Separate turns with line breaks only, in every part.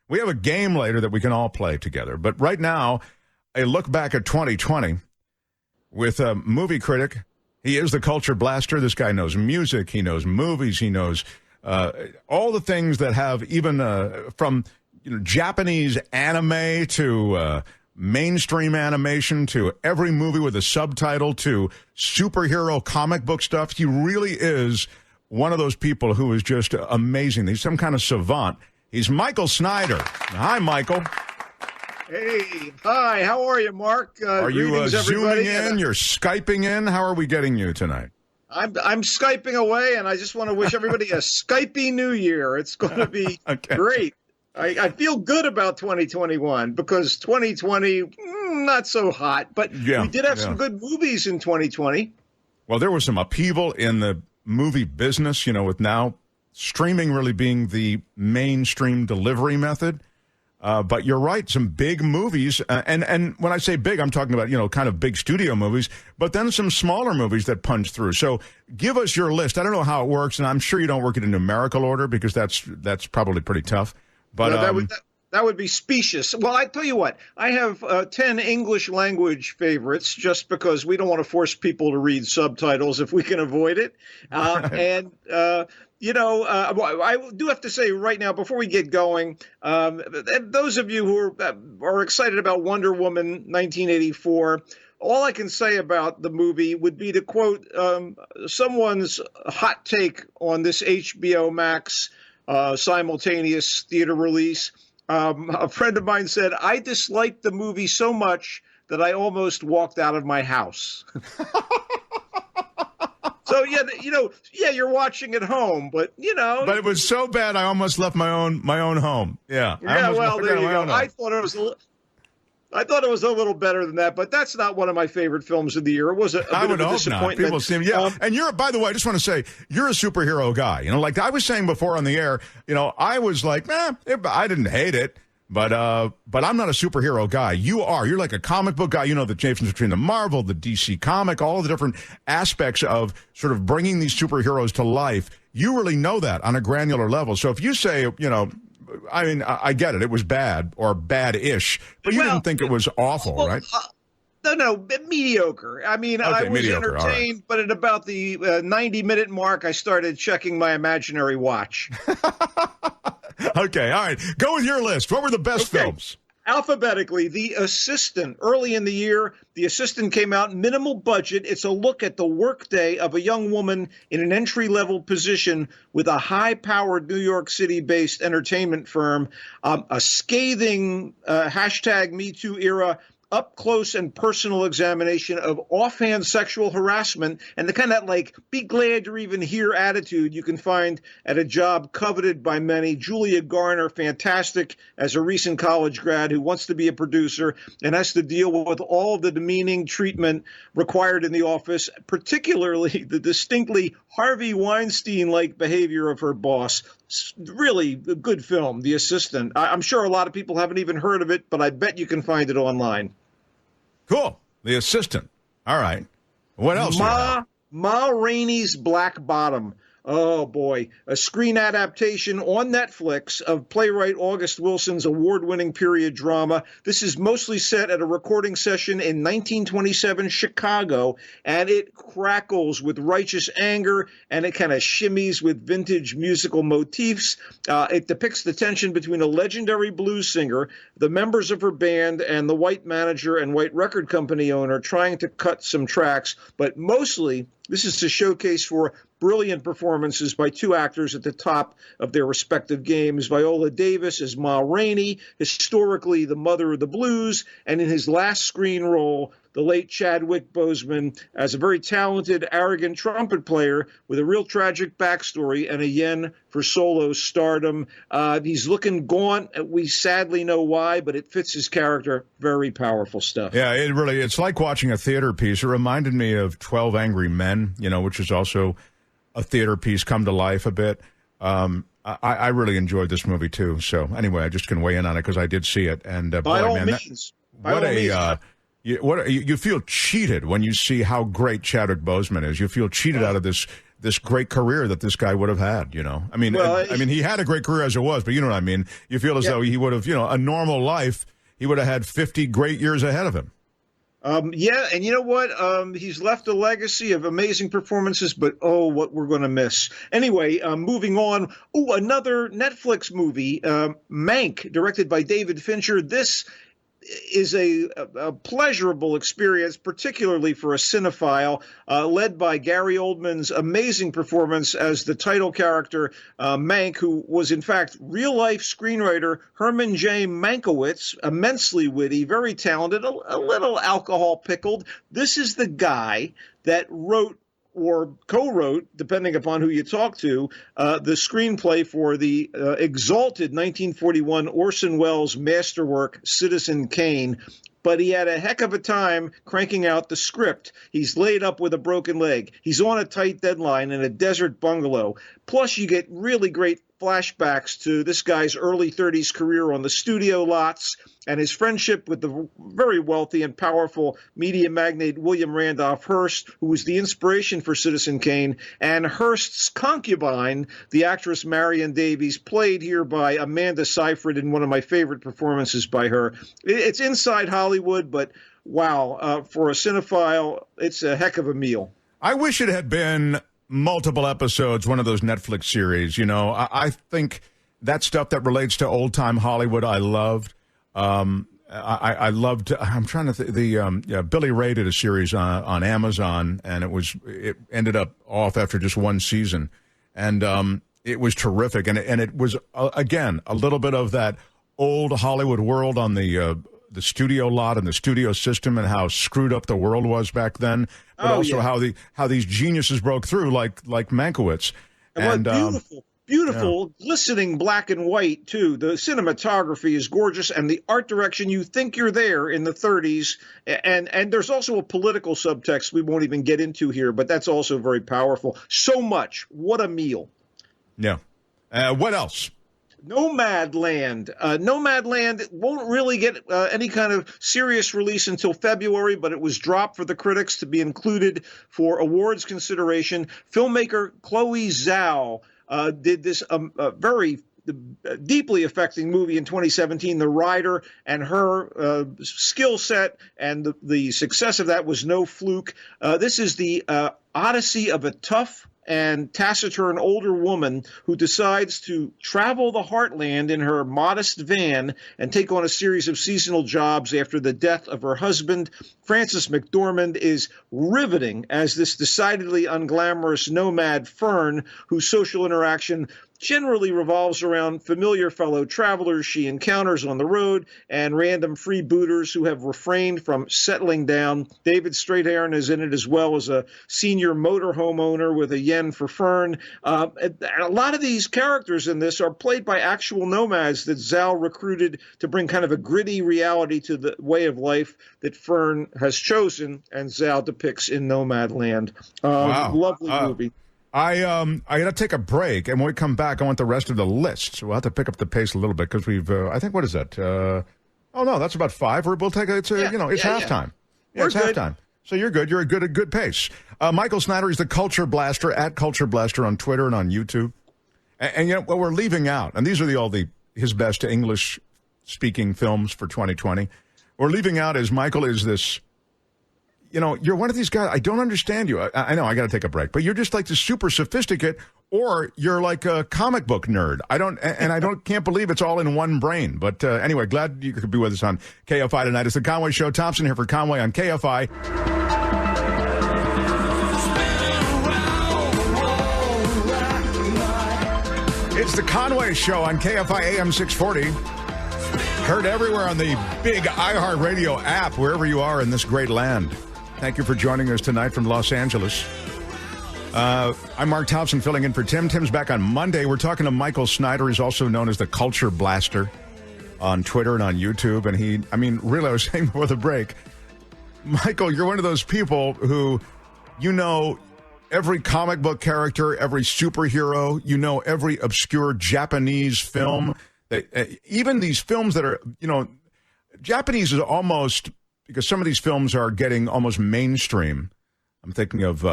We have a game later that we can all play together. But right now, a look back at 2020 with a movie critic. He is the culture blaster. This guy knows music. He knows movies. He knows all the things that have even from Japanese anime to mainstream animation to every movie with a subtitle to superhero comic book stuff. He really is one of those people who is just amazing. He's some kind of savant. He's Michael Snyder. Hi, Michael.
Hey, hi. How are you, Mark?
Are you zooming in? You're Skyping in? How are we getting you tonight?
I'm Skyping away, and I just want to wish everybody a Skypey New Year. It's going to be great. I feel good about 2021 because 2020, not so hot, but we did have some good movies in 2020.
Well, there was some upheaval in the movie business, with now streaming really being the mainstream delivery method. But you're right, some big movies. And when I say big, I'm talking about, kind of big studio movies, but then some smaller movies that punch through. So give us your list. I don't know how it works, and I'm sure you don't work it in numerical order because that's probably pretty tough. But
that would be specious. Well, I tell you what, I have 10 English language favorites just because we don't want to force people to read subtitles if we can avoid it. I do have to say right now, before we get going, those of you who are excited about Wonder Woman 1984, all I can say about the movie would be to quote someone's hot take on this HBO Max simultaneous theater release. A friend of mine said, I disliked the movie so much that I almost walked out of my house. So, you're watching at home, but,
But it was so bad I almost left my own home. Yeah.
Yeah, well, there you go. I thought it was a little better than that, but that's not one of my favorite films of the year. It was a bit of a disappointment.
People seem, and you're, by the way, I just want to say, you're a superhero guy. Like I was saying before on the air, I was like, I didn't hate it, but I'm not a superhero guy. You are. You're like a comic book guy. The difference between the Marvel, the DC comic, all of the different aspects of sort of bringing these superheroes to life. You really know that on a granular level. So if you say, I get it. It was bad or bad-ish, but you didn't think it was awful, right?
No, mediocre. I mean, I was mediocre, entertained, but at about the 90-minute mark, I started checking my imaginary watch.
Okay, all right. Go with your list. What were the best films?
Alphabetically, The Assistant. Early in the year, The Assistant came out, minimal budget. It's a look at the workday of a young woman in an entry-level position with a high-powered New York City-based entertainment firm. A scathing hashtag #MeToo era up-close and personal examination of offhand sexual harassment and the kind of be glad you're even here attitude you can find at a job coveted by many. Julia Garner, fantastic as a recent college grad who wants to be a producer and has to deal with all of the demeaning treatment required in the office, particularly the distinctly Harvey Weinstein-like behavior of her boss. Really a good film, The Assistant. I'm sure a lot of people haven't even heard of it, but I bet you can find it online.
Cool. The Assistant. All right. What else?
Ma Rainey's Black Bottom. Oh, boy. A screen adaptation on Netflix of playwright August Wilson's award-winning period drama. This is mostly set at a recording session in 1927 Chicago, and it crackles with righteous anger, and it kind of shimmies with vintage musical motifs. It depicts the tension between a legendary blues singer, the members of her band, and the white manager and white record company owner trying to cut some tracks, but mostly this is a showcase for brilliant performances by two actors at the top of their respective games. Viola Davis as Ma Rainey, historically the mother of the blues, and in his last screen role, the late Chadwick Boseman as a very talented, arrogant trumpet player with a real tragic backstory and a yen for solo stardom. He's looking gaunt. We sadly know why, but it fits his character. Very powerful stuff.
Yeah, it's like watching a theater piece. It reminded me of 12 Angry Men, which is also a theater piece come to life a bit. I really enjoyed this movie, too. So anyway, I just can weigh in on it because I did see it. And
by all means.
You feel cheated when you see how great Chadwick Boseman is. You feel cheated out of this this great career that this guy would have had, you know. I mean, he had a great career as it was, but you know what I mean? You feel as though he would have, you know, a normal life, he would have had 50 great years ahead of him.
Yeah, and you know what? He's left a legacy of amazing performances, but what we're going to miss. Anyway, moving on. Oh, another Netflix movie, Mank, directed by David Fincher. This is a pleasurable experience, particularly for a cinephile, led by Gary Oldman's amazing performance as the title character, Mank, who was in fact real-life screenwriter Herman J. Mankiewicz, immensely witty, very talented, a little alcohol-pickled. This is the guy that wrote or co-wrote, depending upon who you talk to, the screenplay for the exalted 1941 Orson Welles masterwork, Citizen Kane. But he had a heck of a time cranking out the script. He's laid up with a broken leg. He's on a tight deadline in a desert bungalow. Plus, you get really great flashbacks to this guy's early 30s career on the studio lots and his friendship with the very wealthy and powerful media magnate William Randolph Hearst, who was the inspiration for Citizen Kane, and Hearst's concubine, the actress Marion Davies, played here by Amanda Seyfried in one of my favorite performances by her. It's inside Hollywood, but wow, for a cinephile, it's a heck of a meal.
I wish it had been multiple episodes, one of those Netflix series. You know, I think that stuff that relates to old-time Hollywood I loved. I loved, I'm trying to think, Billy Ray did a series on Amazon, and it ended up off after just one season. And it was terrific. And it was, again, a little bit of that old Hollywood world on the studio lot and the studio system and how screwed up the world was back then, but also how these geniuses broke through, like Mankiewicz.
And beautiful, glistening black and white too. The cinematography is gorgeous, and the art direction, you think you're there in the 30s. And there's also a political subtext we won't even get into here, but that's also very powerful. So much. What a meal.
Yeah. What else?
Nomadland. Nomadland won't really get any kind of serious release until February, but it was dropped for the critics to be included for awards consideration. Filmmaker Chloe Zhao did this very deeply affecting movie in 2017, The Rider, and her skill set and the success of that was no fluke. This is the odyssey of a tough and taciturn older woman who decides to travel the heartland in her modest van and take on a series of seasonal jobs after the death of her husband. Frances McDormand is riveting as this decidedly unglamorous nomad Fern, whose social interaction generally revolves around familiar fellow travelers she encounters on the road and random freebooters who have refrained from settling down. David Strathairn is in it as well as a senior motorhome owner with a yen for Fern. A lot of these characters in this are played by actual nomads that Zhao recruited to bring kind of a gritty reality to the way of life that Fern has chosen, and Zhao depicts in Nomadland.
Wow.
Lovely movie.
I got to take a break, and when we come back, I want the rest of the list. So we'll have to pick up the pace a little bit because we've, I think, what is that? Oh, no, that's about 5. We'll take it's halftime. Yeah, it's halftime. So you're good. You're at a good pace. Michael Snyder is the Culture Blaster, at Culture Blaster on Twitter and on YouTube. And you know, what we're leaving out, and these are his best English-speaking films for 2020. We're leaving out is Michael is this, you know, you're one of these guys, I don't understand you. I know, I got to take a break, but you're just like this super sophisticated, or you're like a comic book nerd. Can't believe it's all in one brain. But anyway, glad you could be with us on KFI tonight. It's the Conway Show. Thompson here for Conway on KFI. It's the Conway Show on KFI AM 640. Heard everywhere on the big iHeartRadio app, wherever you are in this great land. Thank you for joining us tonight from Los Angeles. I'm Mark Thompson filling in for Tim. Tim's back on Monday. We're talking to Michael Snyder. He's also known as the Culture Blaster on Twitter and on YouTube. And really, I was saying before the break, Michael, you're one of those people who, you know, every comic book character, every superhero, you know, every obscure Japanese film. Even these films that are, you know, Japanese is almost, because some of these films are getting almost mainstream. I'm thinking of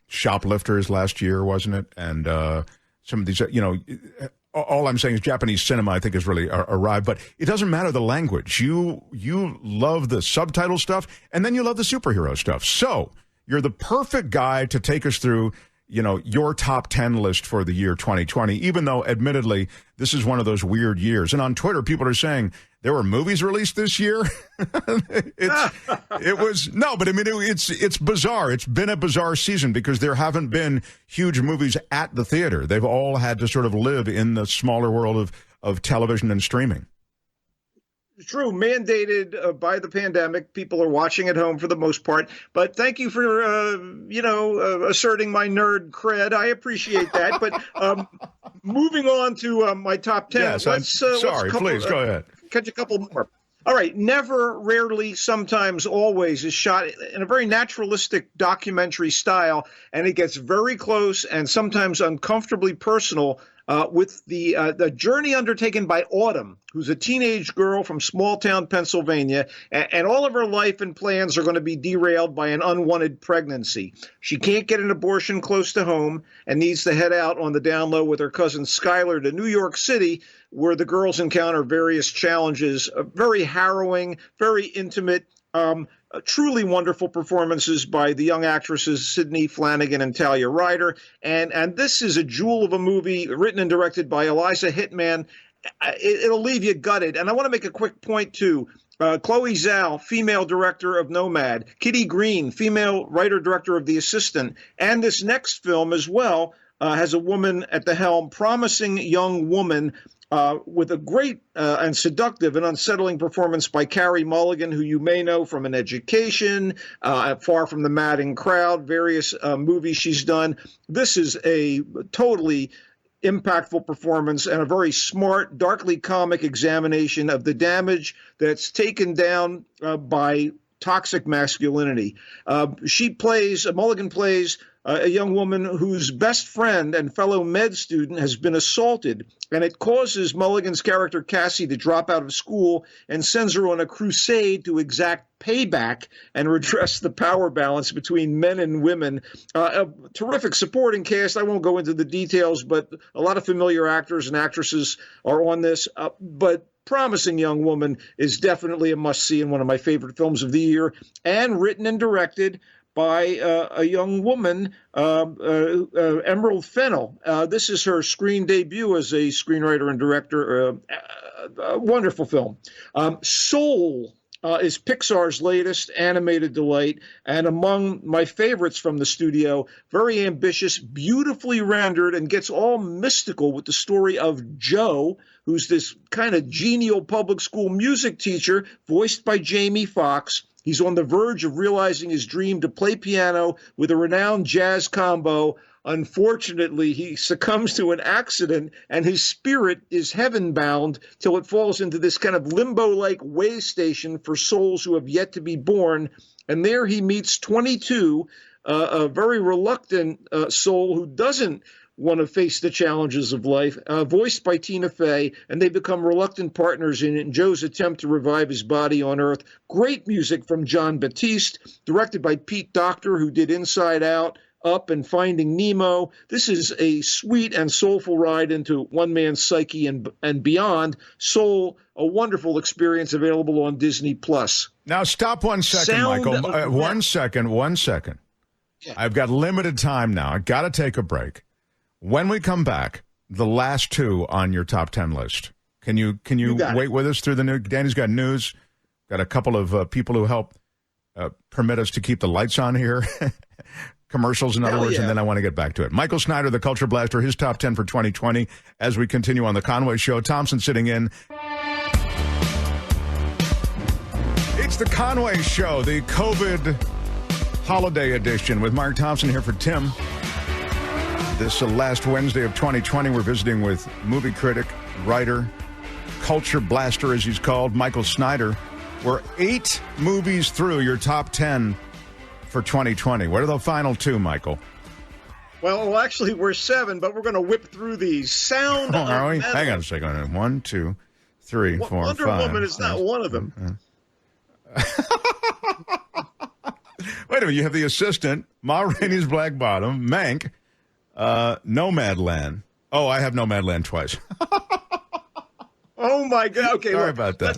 Shoplifters last year, wasn't it? And some of these, all I'm saying is Japanese cinema, I think, has really arrived. But it doesn't matter the language. You love the subtitle stuff, and then you love the superhero stuff. So you're the perfect guy to take us through, your top 10 list for the year 2020, even though, admittedly, this is one of those weird years. And on Twitter, people are saying there were movies released this year. It's bizarre. It's been a bizarre season because there haven't been huge movies at the theater. They've all had to sort of live in the smaller world of television and streaming.
True, mandated by the pandemic. People are watching at home for the most part. But thank you for, asserting my nerd cred. I appreciate that. But moving on to my top 10.
Yes, please, go ahead.
Catch a couple more. All right. Never, Rarely, Sometimes, Always is shot in a very naturalistic documentary style, and it gets very close and sometimes uncomfortably personal with the journey undertaken by Autumn, who's a teenage girl from small-town Pennsylvania, and all of her life and plans are going to be derailed by an unwanted pregnancy. She can't get an abortion close to home and needs to head out on the down low with her cousin Skylar to New York City, where the girls encounter various challenges, very harrowing, very intimate, truly wonderful performances by the young actresses Sydney Flanagan and Talia Ryder. And this is a jewel of a movie written and directed by Eliza Hittman. It'll leave you gutted. And I want to make a quick point, too. Chloe Zhao, female director of Nomad. Kitty Green, female writer-director of The Assistant. And this next film as well has a woman at the helm, promising young woman with a great and seductive and unsettling performance by Carey Mulligan, who you may know from An Education, Far from the Madding Crowd, various movies she's done. This is a totally impactful performance and a very smart, darkly comic examination of the damage that's taken down by toxic masculinity. Mulligan plays a young woman whose best friend and fellow med student has been assaulted, and it causes Mulligan's character Cassie to drop out of school and sends her on a crusade to exact payback and redress the power balance between men and women. A terrific supporting cast. I won't go into the details, but a lot of familiar actors and actresses are on this. But Promising Young Woman is definitely a must-see and one of my favorite films of the year, and written and directed by a young woman, Emerald Fennell. This is her screen debut as a screenwriter and director. A wonderful film. Soul is Pixar's latest animated delight, and among my favorites from the studio. Very ambitious, beautifully rendered, and gets all mystical with the story of Joe, who's this kind of genial public school music teacher, voiced by Jamie Foxx. He's on the verge of realizing his dream to play piano with a renowned jazz combo. Unfortunately, he succumbs to an accident, and his spirit is heaven-bound till it falls into this kind of limbo-like way station for souls who have yet to be born. And there he meets 22, a very reluctant soul who doesn't want to face the challenges of life, voiced by Tina Fey, and they become reluctant partners in Joe's attempt to revive his body on Earth. Great music from John Batiste, directed by Pete Docter, who did Inside Out, Up, and Finding Nemo. This is a sweet and soulful ride into one man's psyche and beyond. Soul, a wonderful experience available on Disney+.
Now, stop 1 second, Michael. 1 second, 1 second. Yeah. I've got limited time now. I got to take a break. When we come back, the last two on your top 10 list. Can you wait with us through the news? Danny's got news. Got a couple of people who help permit us to keep the lights on here. Commercials, in other words, and then I want to get back to it. Michael Snyder, the Culture Blaster, his top 10 for 2020 as we continue on the Conway Show. Thompson sitting in. It's the Conway Show, the COVID holiday edition with Mark Thompson here for Tim. This last Wednesday of 2020, we're visiting with movie critic, writer, Culture Blaster, as he's called, Michael Snyder. We're 8 movies through your top 10 for 2020. What are the final 2, Michael?
Well, actually, we're 7, but we're going to whip through these. Sound of
are we?
Metal.
Hang on a second. 1, 2, 3, 4,
Wonder
5.
Woman is not one of them.
Wait a minute. You have the assistant, Ma Rainey's Black Bottom, Mank, Nomadland. Oh, I have Nomadland twice.
Oh my God! Okay,
sorry about that.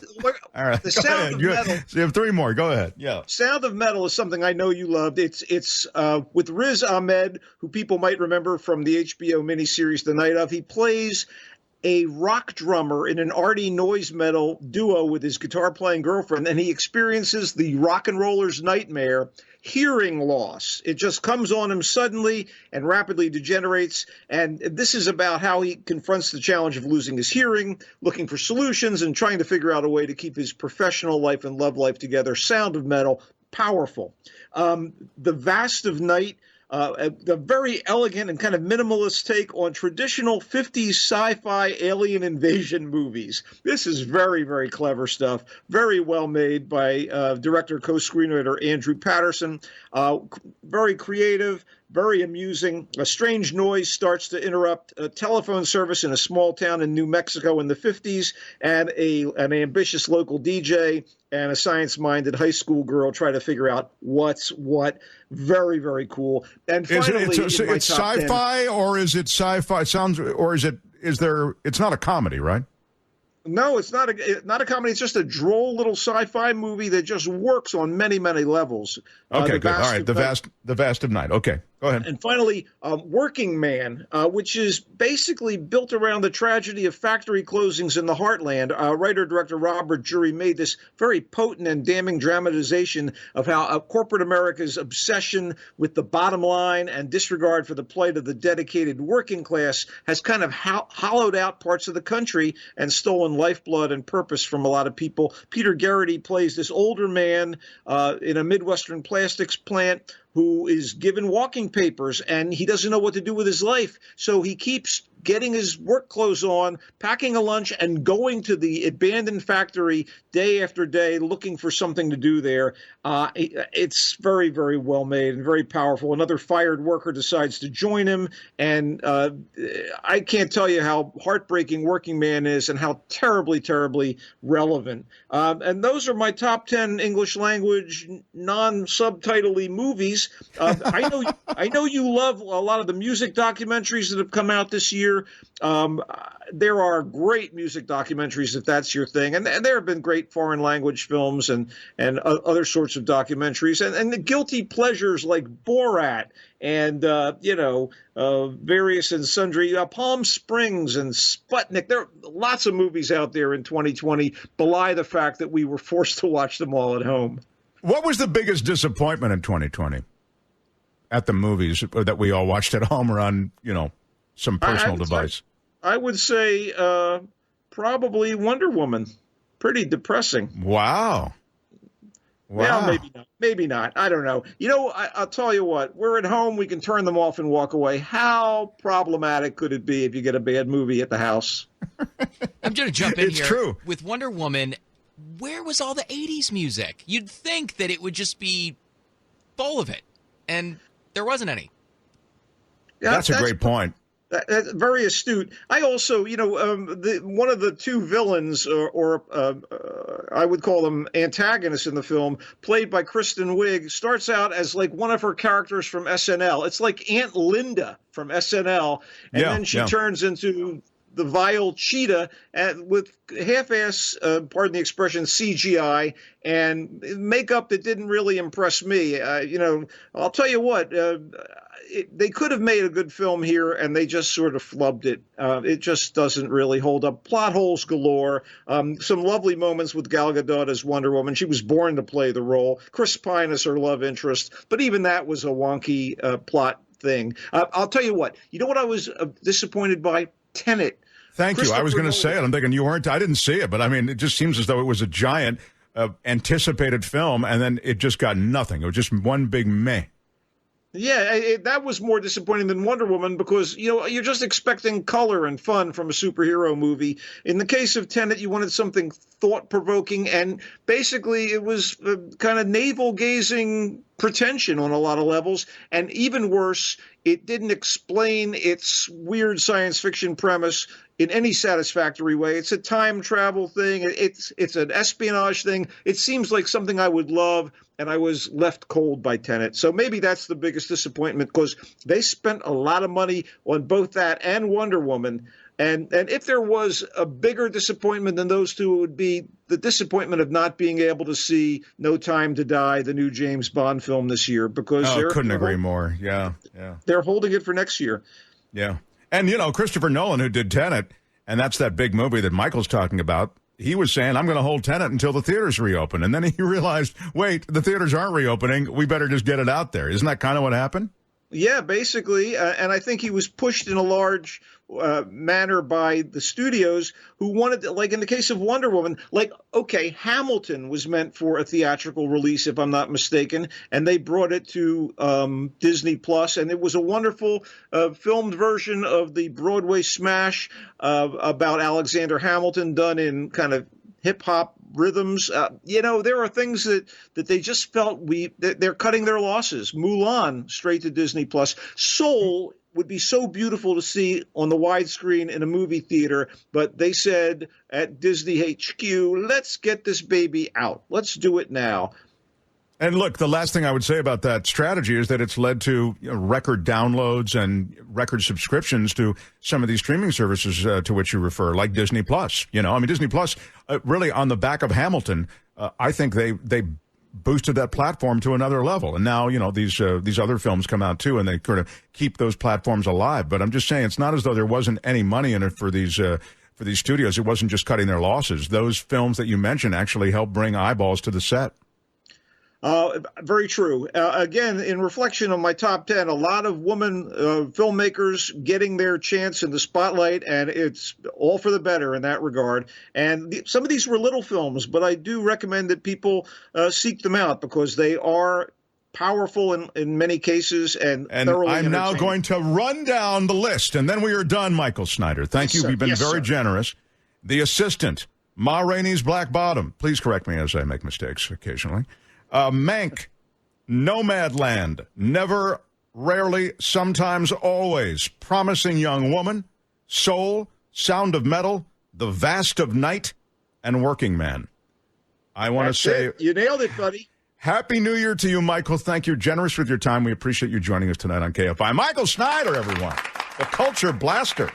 All right,
the Sound of Metal.
So you have three more. Go ahead. Yeah,
Sound of Metal is something I know you loved. It's with Riz Ahmed, who people might remember from the HBO miniseries The Night Of. He plays a rock drummer in an arty noise metal duo with his guitar playing girlfriend, and he experiences the rock and roller's nightmare, hearing loss. It just comes on him suddenly and rapidly degenerates. And this is about how he confronts the challenge of losing his hearing, looking for solutions, and trying to figure out a way to keep his professional life and love life together. Sound of Metal, powerful. The Vast of Night, the very elegant and kind of minimalist take on traditional 50s sci-fi alien invasion movies. This is very, very clever stuff. Very well made by director, co-screenwriter Andrew Patterson. Very creative, very amusing. A strange noise starts to interrupt a telephone service in a small town in New Mexico in the 50s, and an ambitious local DJ and a science-minded high school girl try to figure out what's what. Very, very cool. And finally,
it's sci-fi 10, or is it sci-fi? It sounds, or is there? It's not a comedy, right?
No, it's not a comedy. It's just a droll little sci-fi movie that just works on many, many levels.
Okay, good. All right, the Vast of Night. Okay, go ahead.
And finally, Working Man, which is basically built around the tragedy of factory closings in the heartland. Writer-director Robert Jury made this very potent and damning dramatization of how corporate America's obsession with the bottom line and disregard for the plight of the dedicated working class has kind of hollowed out parts of the country and stolen lifeblood and purpose from a lot of people. Peter Garrity plays this older man in a Midwestern plastics plant who is given walking papers, and he doesn't know what to do with his life. So he keeps getting his work clothes on, packing a lunch, and going to the abandoned factory day after day looking for something to do there. It's very, very well made and very powerful. Another fired worker decides to join him, and I can't tell you how heartbreaking Working Man is and how terribly, terribly relevant. And those are my top 10 English language, non-subtitle-y movies. I know you love a lot of the music documentaries that have come out this year. There are great music documentaries if that's your thing, and there have been great foreign language films and other sorts of documentaries, and the guilty pleasures like Borat and various and sundry Palm Springs and Sputnik. There are lots of movies out there in 2020 belie the fact that we were forced to watch them all at home.
What was the biggest disappointment in 2020 at the movies that we all watched at home or on, some personal device?
I would say probably Wonder Woman. Pretty depressing.
Wow.
Well, maybe not. I don't know. I'll tell you what. We're at home. We can turn them off and walk away. How problematic could it be if you get a bad movie at the house?
I'm going to jump in
it's
here.
True.
With Wonder Woman, where was all the 80s music? You'd think that it would just be full of it, and there wasn't any.
Yeah,
that's a great point.
That's very astute. I also, one of the two villains, or I would call them antagonists in the film, played by Kristen Wiig, starts out as like one of her characters from SNL. It's like Aunt Linda from SNL, and then she turns into the vile cheetah with half-ass, pardon the expression, CGI and makeup that didn't really impress me. I'll tell you what. They could have made a good film here, and they just sort of flubbed it. It just doesn't really hold up. Plot holes galore. Some lovely moments with Gal Gadot as Wonder Woman. She was born to play the role. Chris Pine is her love interest, but even that was a wonky plot thing. I'll tell you what. You know what I was disappointed by? Tenet.
Thank you. I was going to say it. I'm thinking you weren't. I didn't see it, but I mean, it just seems as though it was a giant anticipated film, and then it just got nothing. It was just one big meh.
Yeah, that was more disappointing than Wonder Woman because, you're just expecting color and fun from a superhero movie. In the case of Tenet, you wanted something thought-provoking, and basically it was kind of navel-gazing pretension on a lot of levels. And even worse, it didn't explain its weird science fiction premise in any satisfactory way. It's a time travel thing. It's an espionage thing. It seems like something I would love, and I was left cold by Tenet. So maybe that's the biggest disappointment, because they spent a lot of money on both that and Wonder Woman. And if there was a bigger disappointment than those two, it would be the disappointment of not being able to see No Time to Die, the new James Bond film this year, because
couldn't agree more. Yeah.
They're holding it for next year.
Yeah. And, Christopher Nolan, who did Tenet, and that's that big movie that Michael's talking about, he was saying, I'm going to hold Tenet until the theaters reopen. And then he realized, wait, the theaters aren't reopening. We better just get it out there. Isn't that kind of what happened?
Yeah, basically. And I think he was pushed in a large manner by the studios, who wanted to, like in the case of Wonder Woman, okay, Hamilton was meant for a theatrical release, if I'm not mistaken, and they brought it to Disney Plus, and it was a wonderful filmed version of the Broadway smash about Alexander Hamilton, done in kind of hip-hop rhythms. There are things that they just felt they're cutting their losses. Mulan, straight to Disney Plus. Soul would be so beautiful to see on the widescreen in a movie theater, but they said at Disney HQ, let's get this baby out. Let's do it now.
And look, the last thing I would say about that strategy is that it's led to record downloads and record subscriptions to some of these streaming services to which you refer, like Disney Plus. Disney Plus, really on the back of Hamilton, I think they boosted that platform to another level. And now, these other films come out too, and they sort of keep those platforms alive. But I'm just saying, it's not as though there wasn't any money in it for these studios. It wasn't just cutting their losses. Those films that you mentioned actually helped bring eyeballs to the set.
Very true. Again, in reflection on my top 10, a lot of women filmmakers getting their chance in the spotlight, and it's all for the better in that regard. And some of these were little films, but I do recommend that people seek them out, because they are powerful in many cases and thoroughly
I'm now going to run down the list, and then we are done, Michael Snyder. Thank you. You've been very generous. The Assistant, Ma Rainey's Black Bottom. Please correct me as I make mistakes occasionally. Mank, Nomadland, Never, Rarely, Sometimes, Always, Promising Young Woman, Soul, Sound of Metal, The Vast of Night, and Working Man. I want to say...
You nailed it, buddy.
Happy New Year to you, Michael. Thank you. Generous with your time. We appreciate you joining us tonight on KFI. Michael Snyder, everyone. The Culture Blaster.